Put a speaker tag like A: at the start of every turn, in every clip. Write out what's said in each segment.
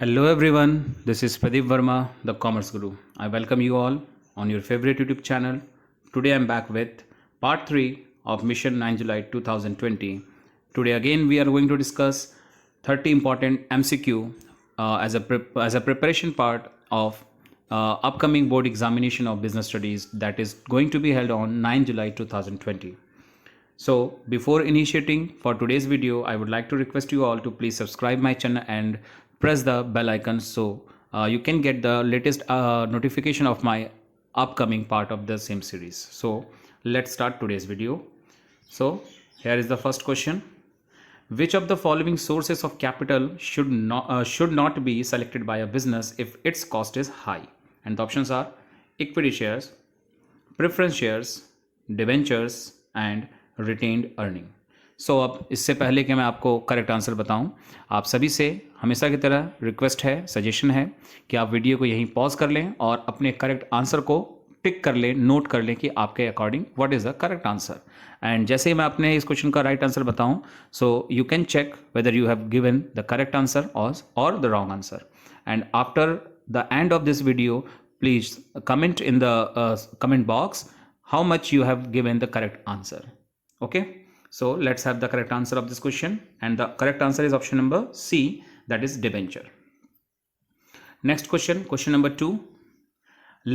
A: Hello everyone, this is Pradeep Verma, the Commerce Guru. I welcome you all on your favorite YouTube channel. Today I'm back with part 3 of Mission 9 July 2020. Today again we are going to discuss 30 important MCQ as a preparation part of upcoming board examination of business studies that is going to be held on 9 July 2020. So before initiating for today's video, I would like to request you all to please subscribe my channel and press the bell icon so you can get the latest notification of my upcoming part of the same series. So let's start today's video. So here is the first question. Which of the following sources of capital should not be selected by a business if its cost is high? And the options are equity shares, preference shares, debentures and retained earning. So अब इससे पहले कि मैं आपको correct answer बताऊं, आप सभी से हमेशा की तरह रिक्वेस्ट है, सजेशन है कि आप वीडियो को यहीं पॉज कर लें और अपने करेक्ट आंसर को टिक कर लें, नोट कर लें कि आपके according what is the correct answer. And जैसे ही मैं अपने इस क्वेश्चन का राइट आंसर बताऊं, so you can check whether you have given the correct answer और the wrong answer. And after the end of this video please comment in the comment box how much you have given the correct answer. Okay, so let's have the correct answer of this question, and the correct answer is option number C, that is debenture. Next question, question number 2.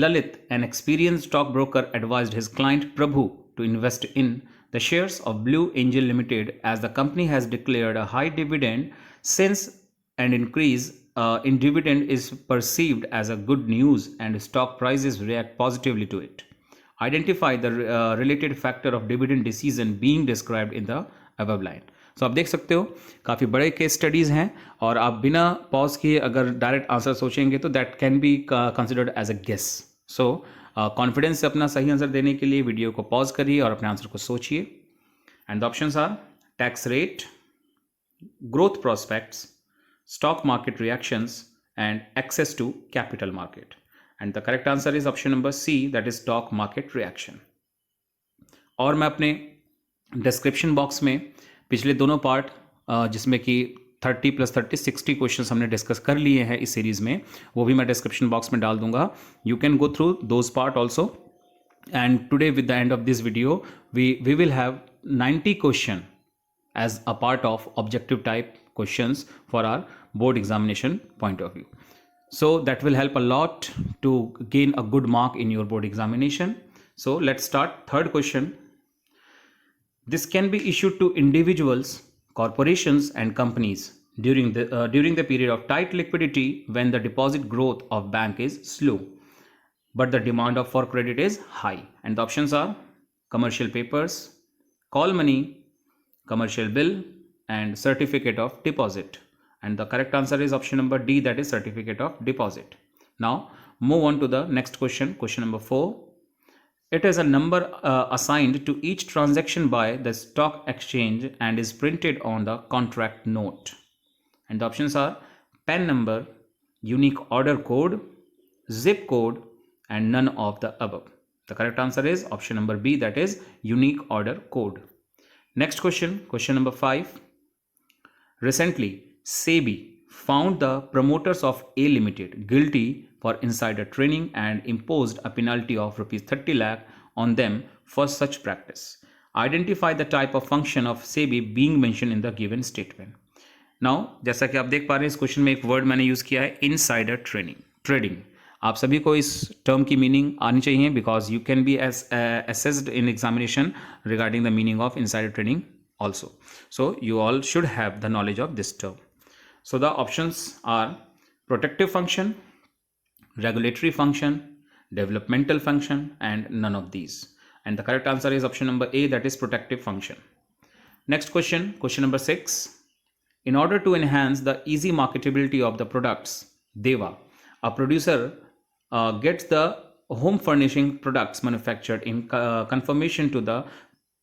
A: Lalit, an experienced stockbroker, advised his client Prabhu to invest in the shares of Blue Angel Limited as the company has declared a high dividend since an increase in dividend is perceived as a good news and stock prices react positively to it. Identify the related factor of dividend decision being described in the above line. So आप देख सकते हो काफ़ी बड़े case studies हैं और आप बिना पॉज किए अगर डायरेक्ट आंसर सोचेंगे तो that can be considered as a guess. So confidence से अपना सही आंसर देने के लिए वीडियो को पॉज करिए और अपने आंसर को सोचिए. And the options are tax rate, growth prospects, stock market reactions and access to capital market. And the correct answer is option number C, that is stock market reaction. और मैं अपने description box में पिछले दोनों part जिसमें कि 30 + 30 60 questions हमने discuss कर लिए हैं इस सीरीज में, वो भी मैं डिस्क्रिप्शन बॉक्स में डाल दूंगा. You can go through those part also. And today with the end of this video we will have 90 question as a part of objective type questions for our board examination point of view. So that will help a lot to gain a good mark in your board examination. So let's start. Third question. This can be issued to individuals, corporations and companies during the period of tight liquidity when the deposit growth of bank is slow, but the demand for credit is high. And the options are commercial papers, call money, commercial bill and certificate of deposit. And the correct answer is option number D, that is certificate of deposit. Now move on to the next question, question number 4. It is a number assigned to each transaction by the stock exchange and is printed on the contract note. And the options are PAN number, unique order code, zip code and none of the above. The correct answer is option number B, that is unique order code. Next question, question number 5. Recently, SEBI found the promoters of A Limited guilty for insider trading and imposed a penalty of rupees 30 lakh on them for such practice. Identify the type of function of SEBI being mentioned in the given statement. Now, जैसा कि आप देख पा रहे हैं इस question में एक वर्ड मैंने यूज किया है, इनसाइडर ट्रेडिंग. आप सभी को इस टर्म की मीनिंग आनी चाहिए because you can be assessed in examination regarding the meaning of insider trading also. So you all should have the knowledge of this term. So the options are protective function, regulatory function, developmental function and none of these. And the correct answer is option number A, that is protective function. Next question, question number 6. In order to enhance the easy marketability of the products, Deva, a producer gets the home furnishing products manufactured in conformation to the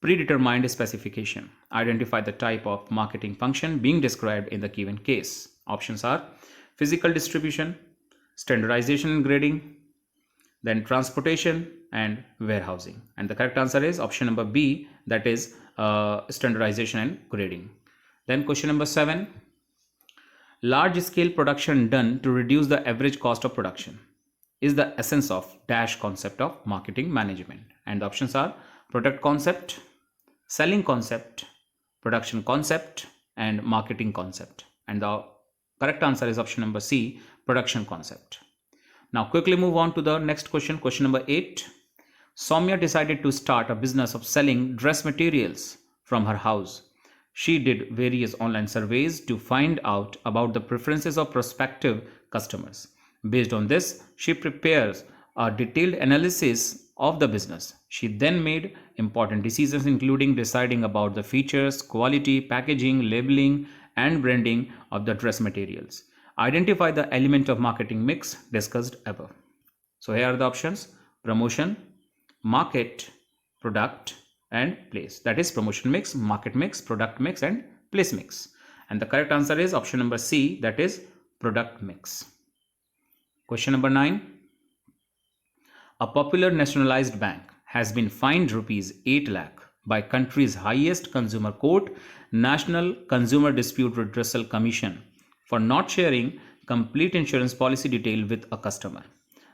A: predetermined specification. Identify the type of marketing function being described in the given case. Options are physical distribution, standardization and grading, then transportation and warehousing. And the correct answer is option number B, that is standardization and grading. Then question number 7. Large scale production done to reduce the average cost of production is the essence of dash concept of marketing management. And the options are product concept, selling concept, production concept, and marketing concept. And the correct answer is option number C, production concept. Now quickly move on to the next question, question number 8. Soumya decided to start a business of selling dress materials from her house. She did various online surveys to find out about the preferences of prospective customers. Based on this, she prepares a detailed analysis of the business. She then made important decisions, including deciding about the features, quality, packaging, labeling, and branding of the dress materials. Identify the element of marketing mix discussed above. So here are the options: promotion, market, product, and place. That is promotion mix, market mix, product mix, and place mix. And the correct answer is option number C, that is product mix. Question number 9. A popular nationalized bank has been fined rupees 8 lakh by country's highest consumer court, National Consumer Dispute Redressal Commission, for not sharing complete insurance policy detail with a customer.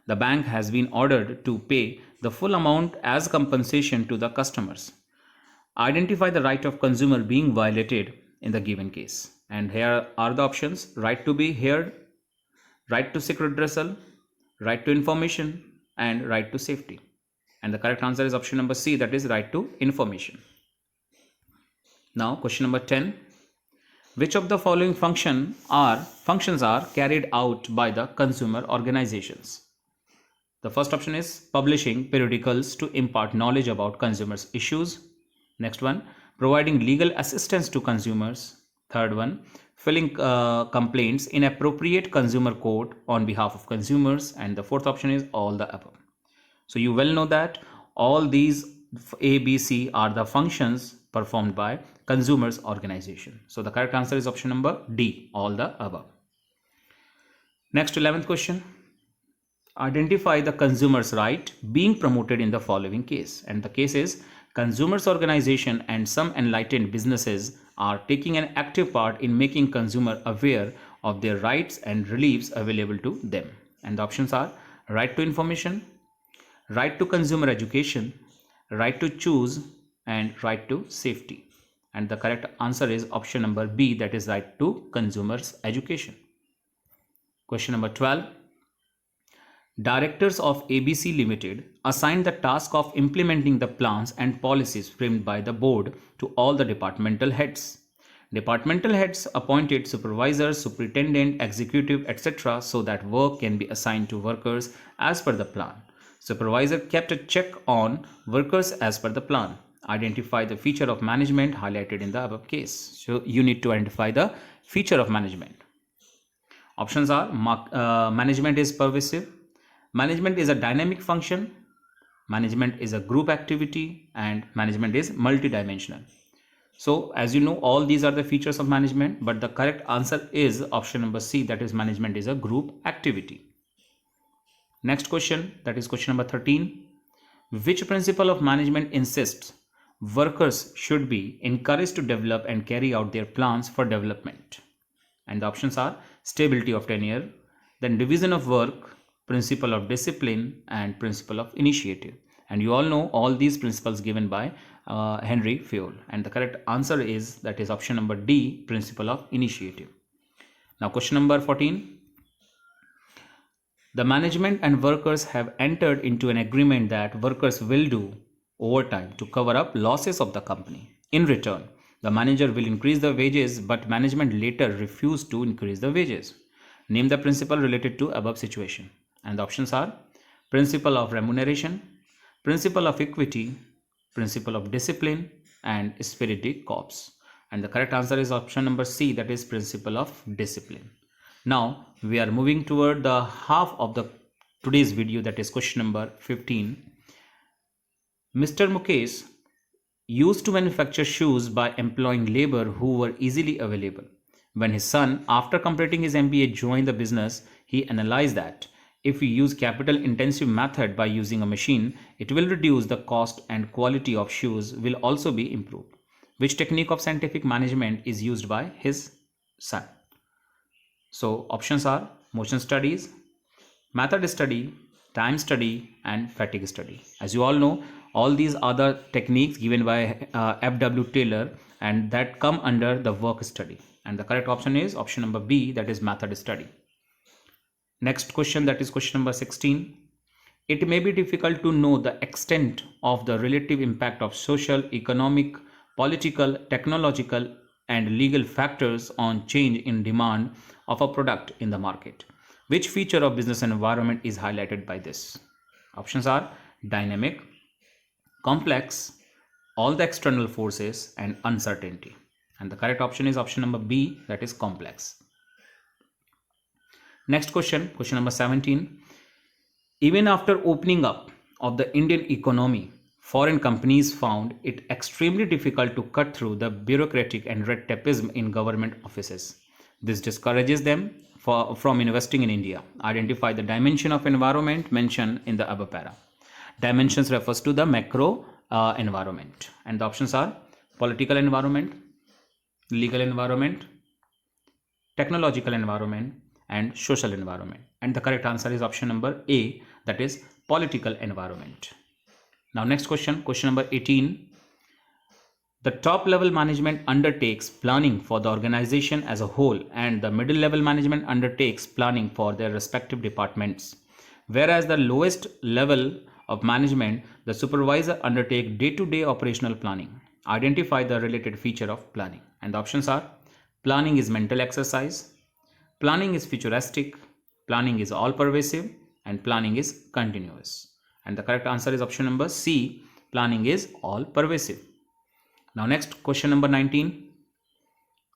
A: The bank has been ordered to pay the full amount as compensation to the customers. Identify the right of consumer being violated in the given case. And here are the options: right to be heard, right to seek redressal, right to information, and right to safety. And the correct answer is option number C, that is right to information. Now question number 10. Which of the following functions are carried out by the consumer organizations? The first option is publishing periodicals to impart knowledge about consumers' issues. Next one, providing legal assistance to consumers. Third one, filing complaints in appropriate consumer court on behalf of consumers. And the fourth option is all the above. So you well know that all these A, B, C are the functions performed by consumers organization. So the correct answer is option number D, all the above. Next, 11th question. Identify the consumer's right being promoted in the following case. And the case is consumers organization and some enlightened businesses are taking an active part in making consumer aware of their rights and reliefs available to them. And the options are right to information, right to consumer education, right to choose, and right to safety. And the correct answer is option number B, that is right to consumers education. Question number 12. Directors of ABC Limited assigned the task of implementing the plans and policies framed by the board to all the departmental heads. Departmental heads appointed supervisors, superintendent, executive, etc. so that work can be assigned to workers as per the plan. Supervisor kept a check on workers as per the plan. Identify the feature of management highlighted in the above case. So you need to identify the feature of management. Options are management is pervasive, management is a dynamic function, management is a group activity, and management is multidimensional. So as you know, all these are the features of management, but the correct answer is option number C, that is management is a group activity. Next question, that is question number 13. Which principle of management insists workers should be encouraged to develop and carry out their plans for development? And the options are stability of tenure, then division of work, principle of discipline, and principle of initiative. And you all know all these principles given by Henry Fayol. And the correct answer is, that is option number D, principle of initiative. Now question number 14. The management and workers have entered into an agreement that workers will do overtime to cover up losses of the company. In return, the manager will increase the wages, but management later refused to increase the wages. Name the principle related to above situation. And the options are principle of remuneration, principle of equity, principle of discipline, and esprit de corps. And the correct answer is option number C, that is principle of discipline. Now we are moving toward the half of the today's video, that is question number 15. Mr. Mukesh used to manufacture shoes by employing labor who were easily available. When his son, after completing his MBA, joined the business, he analyzed that if we use capital intensive method by using a machine, it will reduce the cost and quality of shoes will also be improved. Which technique of scientific management is used by his son? So options are motion studies, method study, time study, and fatigue study. As you all know, all these are the techniques given by F.W. Taylor and that come under the work study. And the correct option is option number B, that is method study. Next question, that is question number 16. It may be difficult to know the extent of the relative impact of social, economic, political, technological, and legal factors on change in demand of a product in the market. Which feature of business environment is highlighted by this? Options are dynamic, complex, all the external forces, and uncertainty. And the correct option is option number B, that is complex. Next question, question number 17. Even after opening up of the Indian economy, foreign companies found it extremely difficult to cut through the bureaucratic and red tapeism in government offices. This discourages them from investing in India. Identify the dimension of environment mentioned in the above para. Dimensions refers to the macro environment, and the options are political environment, legal environment, technological environment, and social environment. And the correct answer is option number A, that is political environment. Now next question, question number 18. The top level management undertakes planning for the organization as a whole and the middle level management undertakes planning for their respective departments. Whereas the lowest level of management, the supervisor undertake day-to-day operational planning. Identify the related feature of planning. And the options are planning is mental exercise, planning is futuristic, planning is all pervasive, and planning is continuous. And the correct answer is option number C, planning is all pervasive. Now next, question number 19.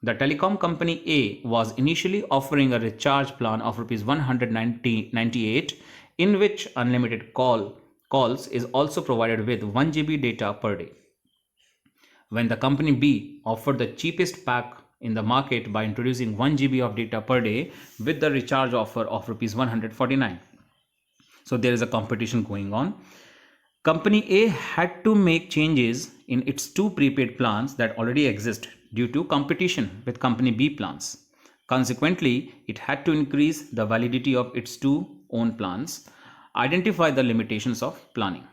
A: The telecom company A was initially offering a recharge plan of Rs 198 in which unlimited calls is also provided with 1 GB data per day. When the company B offered the cheapest pack in the market by introducing 1 GB of data per day with the recharge offer of Rs 149. So there is a competition going on. Company A had to make changes in its two prepaid plans that already exist due to competition with Company B plans. Consequently, it had to increase the validity of its two own plans. Identify the limitations of planning.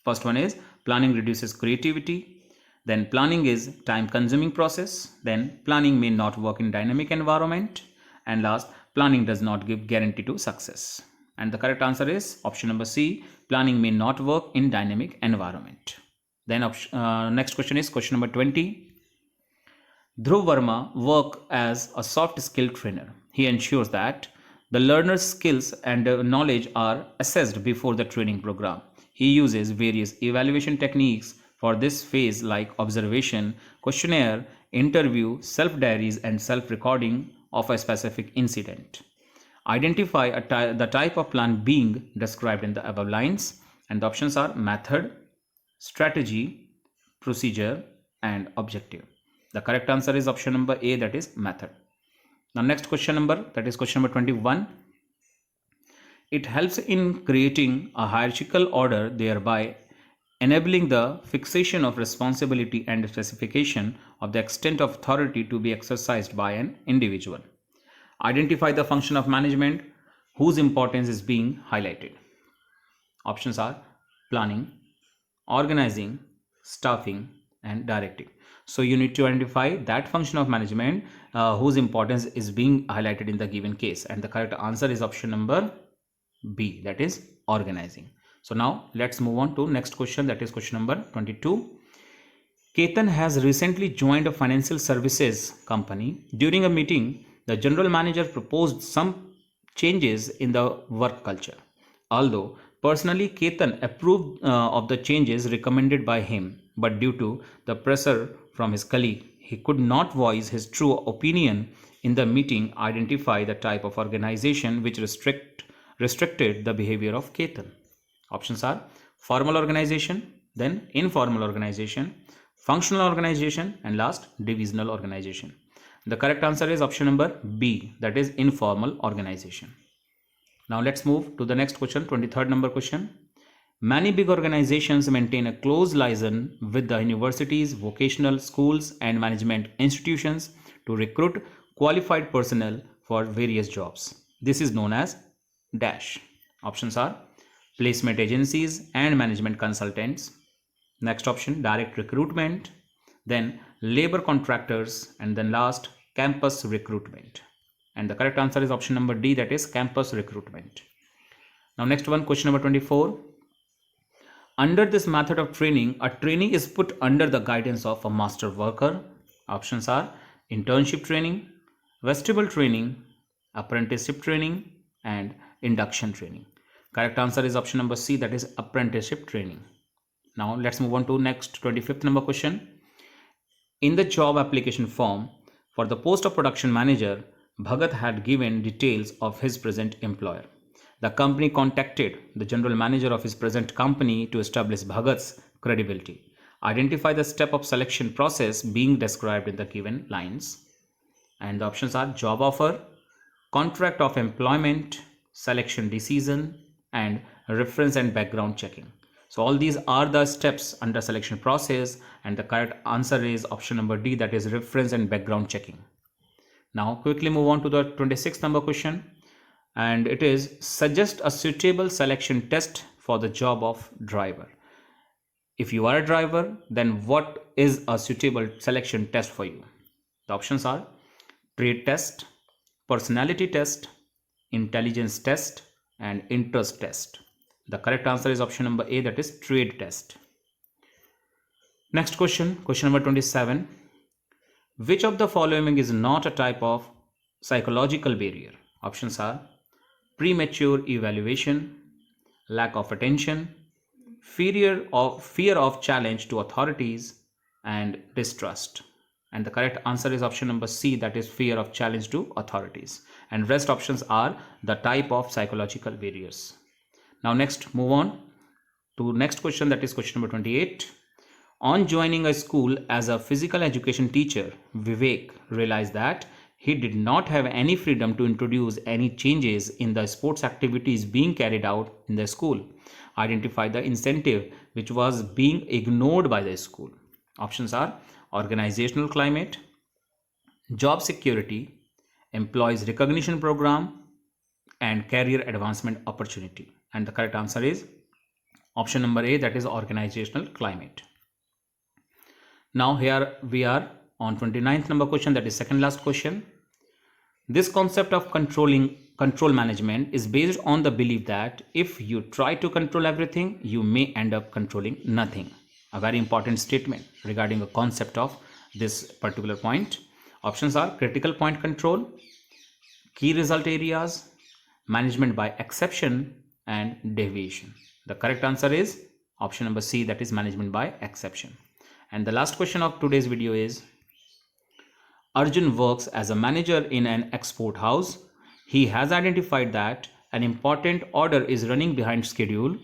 A: First one is planning reduces creativity. Then planning is time consuming process. Then planning may not work in dynamic environment. And last, planning does not give guarantee to success. And the correct answer is option number C, planning may not work in dynamic environment. Then next question is question number 20. Dhruv Verma works as a soft skill trainer. He ensures that the learner's skills and knowledge are assessed before the training program. He uses various evaluation techniques for this phase like observation, questionnaire, interview, self-diaries, and self-recording of a specific incident. Identify the type of plan being described in the above lines, and the options are method, strategy, procedure, and objective. The correct answer is option number A, that is method. Now next question number, that is question number 21. It helps in creating a hierarchical order, thereby enabling the fixation of responsibility and specification of the extent of authority to be exercised by an individual. Identify the function of management whose importance is being highlighted. Options are planning, organizing, staffing, and directing. So you need to identify that function of management whose importance is being highlighted in the given case. And the correct answer is option number B, that is organizing. So now let's move on to next question, that is question number 22. Ketan has recently joined a financial services company. During a meeting, the general manager proposed some changes in the work culture. Although personally Ketan approved of the changes recommended by him, but due to the pressure from his colleague, he could not voice his true opinion in the meeting. Identify the type of organization which restricted the behavior of Ketan. Options are formal organization, then informal organization, functional organization, and last divisional organization. The correct answer is option number B, that is informal organization. Now let's move to the next question, 23rd number question. Many big organizations maintain a close liaison with the universities, vocational schools, and management institutions to recruit qualified personnel for various jobs. This is known as dash. Options are placement agencies and management consultants. Next option, direct recruitment. Then labor contractors, and then last, campus recruitment. And the correct answer is option number D, that is campus recruitment. Now next one, question number 24. Under this method of training, a trainee is put under the guidance of a master worker. Options are internship training, vestibule training, apprenticeship training, and induction training. Correct answer is option number C, that is apprenticeship training. Now let's move on to next 25th number question. In the job application form for the post of production manager, Bhagat had given details of his present employer. The company contacted the general manager of his present company to establish Bhagat's credibility. Identify the step of selection process being described in the given lines. And the options are job offer, contract of employment, selection decision, and reference and background checking. So all these are the steps under selection process, and the correct answer is option number D, that is reference and background checking. Now quickly move on to the 26th number question, and it is suggest a suitable selection test for the job of driver. If you are a driver, then what is a suitable selection test for you? The options are trade test, personality test, intelligence test, and interest test. The correct answer is option number A, that is trade test. Next question, question number 27. Which of the following is not a type of psychological barrier? Options are premature evaluation, lack of attention, fear of challenge to authorities, and distrust. And the correct answer is option number C, that is fear of challenge to authorities. And rest options are the type of psychological barriers. Now next, move on to next question, that is question number 28. On joining a school as a physical education teacher, Vivek realized that he did not have any freedom to introduce any changes in the sports activities being carried out in the school. Identify the incentive which was being ignored by the school. Options are organizational climate, job security, employees recognition program, and career advancement opportunity. And the correct answer is option number A, that is organizational climate. Now here we are on 29th number question, that is second last question. This concept of control management is based on the belief that if you try to control everything, you may end up controlling nothing. A very important statement regarding the concept of this particular point. Options are critical point control, key result areas, management by exception, and deviation. The correct answer is option number C, that is management by exception. And the last question of today's video is, Arjun works as a manager in an export house. He has identified that an important order is running behind schedule.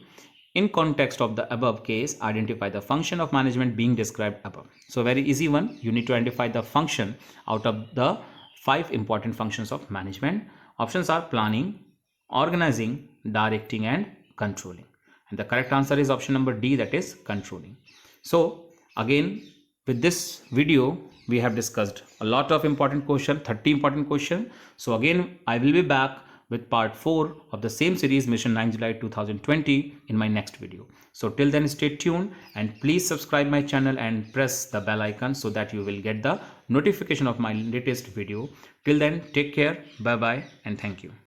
A: In context of the above case, identify the function of management being described above. So very easy one. You need to identify the function out of the 5 important functions of management. Options are planning, organizing, directing, and controlling. And the correct answer is option number D, that is controlling. So again, with this video, we have discussed a lot of important questions, 30 important questions. So again, I will be back with part 4 of the same series, Mission 9 July 2020, in my next video. So till then, stay tuned and please subscribe my channel and press the bell icon so that you will get the notification of my latest video. Till then, take care, bye bye, and thank you.